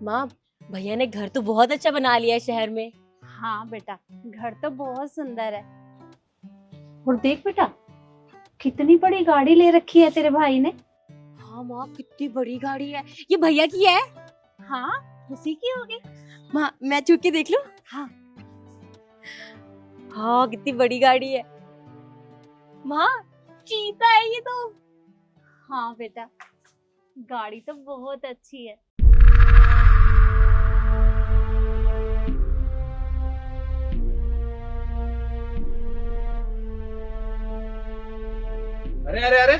माँ, भैया ने घर तो बहुत अच्छा बना लिया है शहर में। हाँ बेटा, घर तो बहुत सुंदर है। और देख बेटा, कितनी बड़ी गाड़ी ले रखी है तेरे भाई ने। हाँ माँ, कितनी बड़ी गाड़ी है। ये भैया की है? हाँ, उसी की होगी। माँ, मैं छू के देख लूं? हाँ। हाँ, कितनी बड़ी गाड़ी है। माँ, चीता है ये तो। हाँ बेटा, गाड़ी तो बहुत अच्छी है। अरे अरे अरे,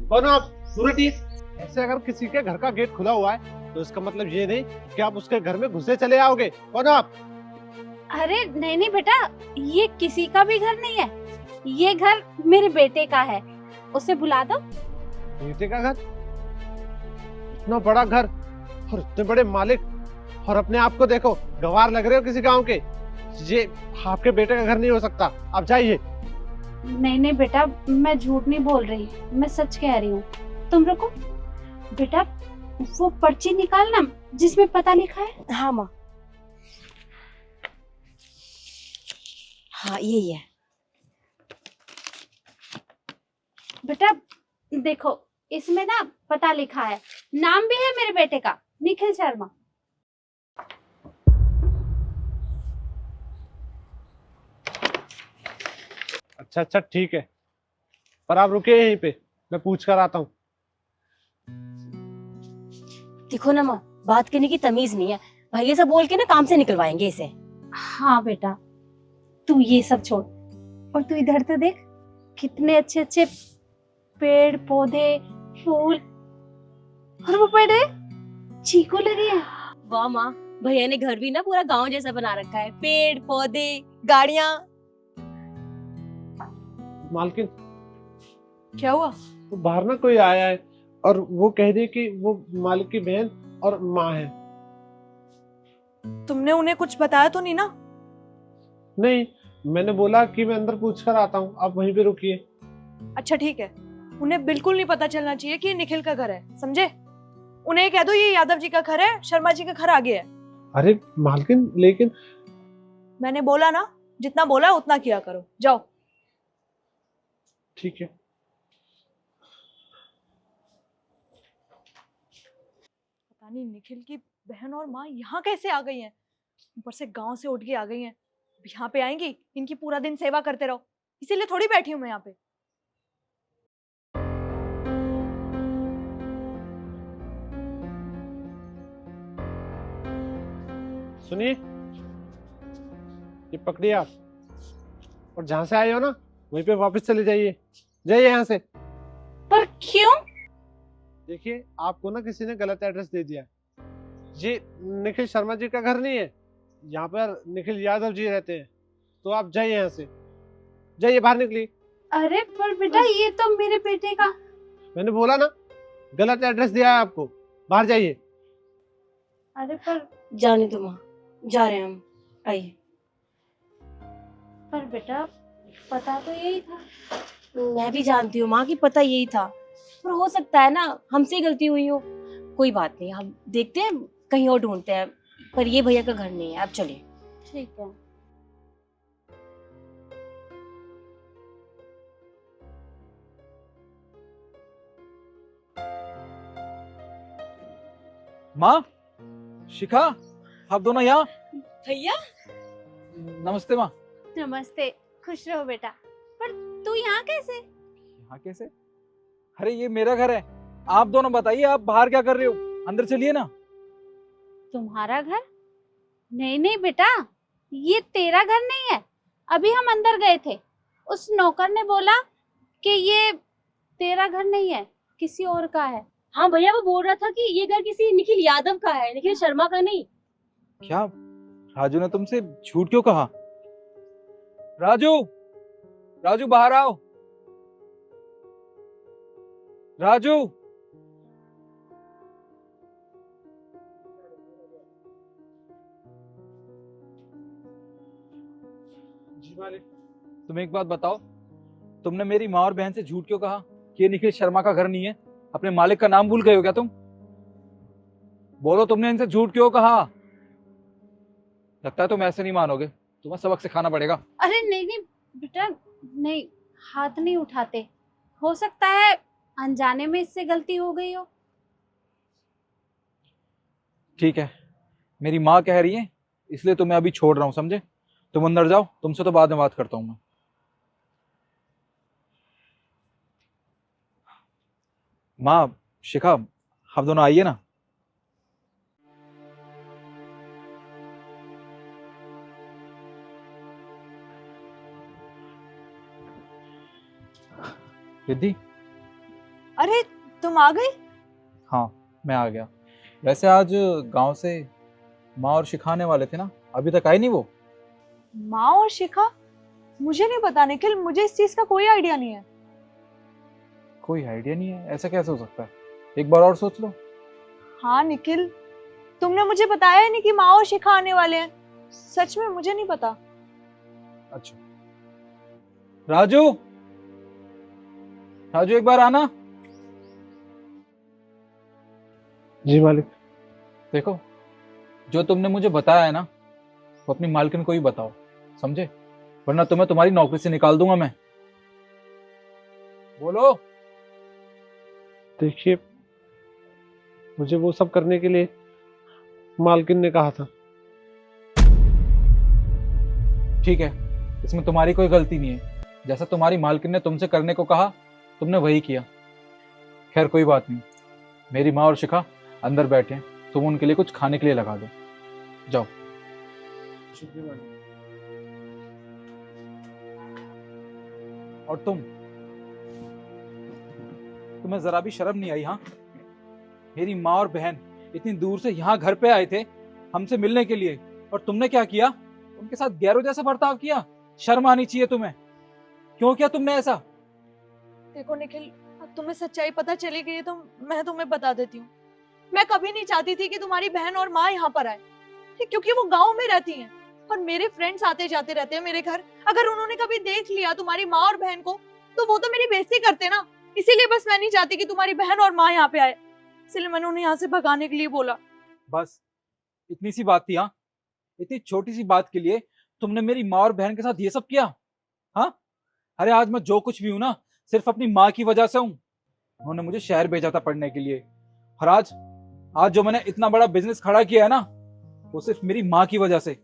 कौन हो आप? दूर हटिए। ऐसे अगर किसी के घर का गेट खुला हुआ है तो इसका मतलब ये नहीं कि आप उसके घर में घुसे चले आओगे। कौन हो आप? अरे नहीं नहीं बेटा, ये किसी का भी घर नहीं है। ये घर मेरे बेटे का है, उसे बुला दो। बेटे का घर? इतना बड़ा घर और इतने बड़े मालिक, और अपने आप को देखो, गवार लग रहे हो किसी गांव के। ये आपके बेटे का घर नहीं हो सकता, आप जाइए। नहीं नहीं बेटा, मैं झूठ नहीं बोल रही, मैं सच कह रही हूँ। तुम रुको बेटा, वो पर्ची निकालना जिसमें पता लिखा है। हाँ माँ। हाँ, यही है। बेटा देखो, इसमें ना पता लिखा है, नाम भी है मेरे बेटे का, निखिल शर्मा। अच्छा अच्छा, ठीक है, पर आप रुकिए यहीं पे, मैं पूछ कर आता हूँ। देखो ना माँ, बात करने की तमीज नहीं है। भैया से बोल के ना काम से निकलवाएंगे इसे। हाँ बेटा, तू ये सब छोड़ और तू इधर तो देख, कितने अच्छे अच्छे पेड़ पौधे फूल, और वो पेड़ चीकू लगी है। वाह माँ, भैया ने घर भी ना पूरा गांव जैसा बना रखा है। पेड़ पौधे, गाड़ियाँ। मालकिन, क्या हुआ? वो बाहर ना कोई आया है और वो कह रही है कि वो मालिक की बहन और माँ है। तुमने उन्हें कुछ बताया तो नहीं ना? नहीं, मैंने बोला कि मैं अंदर पूछ कर आता हूँ, आप वहीं पे रुकिए। अच्छा ठीक है, उन्हें बिल्कुल नहीं पता चलना चाहिए कि ये निखिल का घर है, समझे? उन्हें कह दो ये यादव जी का घर है, शर्मा जी का घर आगे है। अरे मालकिन, लेकिन मैंने बोला ना, जितना बोला उतना किया करो, जाओ। ठीक है। पता नहीं निखिल की बहन और माँ यहाँ कैसे आ गई हैं, ऊपर से गांव से उठ के आ गई हैं। अब यहाँ पे आएंगी, इनकी पूरा दिन सेवा करते रहो, इसीलिए थोड़ी बैठी हूँ मैं यहाँ पे। सुनिए, ये पकड़िए आप, और जहां से आए हो ना वहीं पे वापस चले जाइए। जाइए यहाँ से। पर क्यों? देखिए, आपको ना किसी ने गलत एड्रेस दे दिया। ये निखिल शर्मा जी का घर नहीं है, यहाँ पर निखिल यादव जी रहते हैं। तो आप जाइए यहाँ से, जाइए, बाहर निकलिए। अरे पर बेटा, ये तो मेरे बेटे का। मैंने बोला ना, गलत एड्रेस दिया है आपको, बाहर जाइए। अरे पर जाने दो माँ, जा रहे हैं हम। आइए। पर बेटा, पता तो यही था। मैं भी जानती हूँ माँ कि पता यही था, पर हो सकता है ना हमसे ही गलती हुई हो। कोई बात नहीं, हम देखते हैं, कहीं और ढूंढते हैं। पर ये भैया का घर नहीं है, आप चलिए। ठीक है। माँ, शिखा, आप दोनों यहाँ? भैया, नमस्ते माँ। नमस्ते, खुश रहो बेटा। पर तू यहाँ कैसे? यहाँ कैसे? अरे ये मेरा घर है। आप दोनों बताइए, आप बाहर क्या कर रहे हो? अंदर चलिए ना। तुम्हारा घर? नहीं नहीं बेटा, ये तेरा घर नहीं है। अभी हम अंदर गए थे, उस नौकर ने बोला कि ये तेरा घर नहीं है, किसी और का है। हाँ भैया, वो बोल रहा था कि ये घर किसी निखिल यादव का है, निखिल शर्मा का नहीं। क्या राजू ने तुमसे झूठ क्यों कहा? राजू, राजू बाहर आओ। राजू, जी मालिक। तुम एक बात बताओ, तुमने मेरी माँ और बहन से झूठ क्यों कहा कि ये निखिल शर्मा का घर नहीं है? अपने मालिक का नाम भूल गए हो क्या तुम? बोलो तुमने इनसे झूठ क्यों कहा? लगता है तुम ऐसे नहीं मानोगे, तुम्हें सबक सिखाना पड़ेगा। अरे नहीं नहीं बेटा, नहीं, हाथ नहीं उठाते। हो सकता है अनजाने में इससे गलती हो गई हो। ठीक है, मेरी माँ कह रही है इसलिए तुम्हें अभी छोड़ रहा हूँ, समझे? तुम अंदर जाओ, तुमसे तो बाद में बात करता हूँ मैं। माँ, शिखा, आप दोनों आइए ना। रिद्धि, अरे तुम आ गए? हाँ मैं आ गया। वैसे आज गांव से माँ और शिखा आने वाले थे ना, अभी तक आई नहीं वो? माँ और शिखा? मुझे नहीं पता निखिल, मुझे इस चीज का कोई आइडिया नहीं है। कोई आइडिया नहीं है? ऐसा कैसे हो सकता है? एक बार और सोच लो। हाँ निखिल, तुमने मुझे बताया ही नहीं कि माँ और शिखा आने वाले हैं। सच में मुझे नहीं पता। अच्छा, राजू, राजू एक बार आना। जी मालिक। देखो, जो तुमने मुझे बताया है ना, वो अपनी मालकिन को ही बताओ, समझे? वरना तुम्हें तुम्हारी नौकरी से निकाल दूंगा मैं। बोलो। देखिए, मुझे वो सब करने के लिए मालकिन ने कहा था। ठीक है, इसमें तुम्हारी कोई गलती नहीं है। जैसा तुम्हारी मालकिन ने तुमसे करने को कहा, तुमने वही किया। खैर कोई बात नहीं, मेरी माँ और शिखा अंदर बैठे हैं, तुम उनके लिए कुछ खाने के लिए लगा दो। जाओ। शुक्रिया मालिक। और तुम्हें जरा भी शर्म नहीं आई? हाँ, मेरी माँ और बहन इतनी दूर से यहाँ घर पे आए थे हमसे मिलने के लिए, और तुमने क्या किया? उनके साथ गैरों जैसा बर्ताव किया। शर्म आनी चाहिए तुम्हें। क्यों किया तुमने ऐसा? देखो निखिल, अब तुम्हें सच्चाई पता चली गई है तो मैं तुम्हें बता देती हूँ। मैं कभी नहीं चाहती थी कि तुम्हारी बहन और माँ यहाँ पर आए, क्योंकि वो गांव में रहती हैं और मेरे फ्रेंड्स आते जाते रहते हैं मेरे घर। अगर उन्होंने कभी देख लिया तुम्हारी माँ और बहन को तो वो तो मेरी बेइज्जती करते ना। इसीलिए बस मैं नहीं चाहती कि तुम्हारी बहन और माँ यहाँ पे आए, इसलिए मैंने उन्हें यहाँ से भगाने के लिए बोला। बस इतनी सी बात थी? हाँ, इतनी छोटी सी बात के लिए तुमने मेरी माँ और बहन के साथ ये सब किया? हाँ, अरे आज मैं जो कुछ भी हूं ना, सिर्फ अपनी माँ की वजह से हूँ। उन्होंने मुझे शहर भेजा था पढ़ने के लिए, और आज जो मैंने इतना बड़ा बिजनेस खड़ा किया है ना, वो सिर्फ मेरी माँ की वजह से।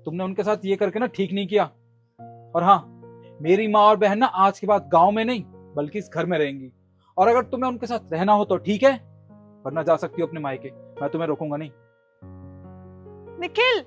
तुमने उनके साथ ये करके ना ठीक नहीं किया। और हाँ, मेरी माँ और बहन ना आज के बाद गांव में नहीं बल्कि इस घर में रहेंगी, और अगर तुम्हें उनके साथ रहना हो तो ठीक है, वरना जा सकती हो अपने मायके, मैं तुम्हें रोकूंगा नहीं। निखिल,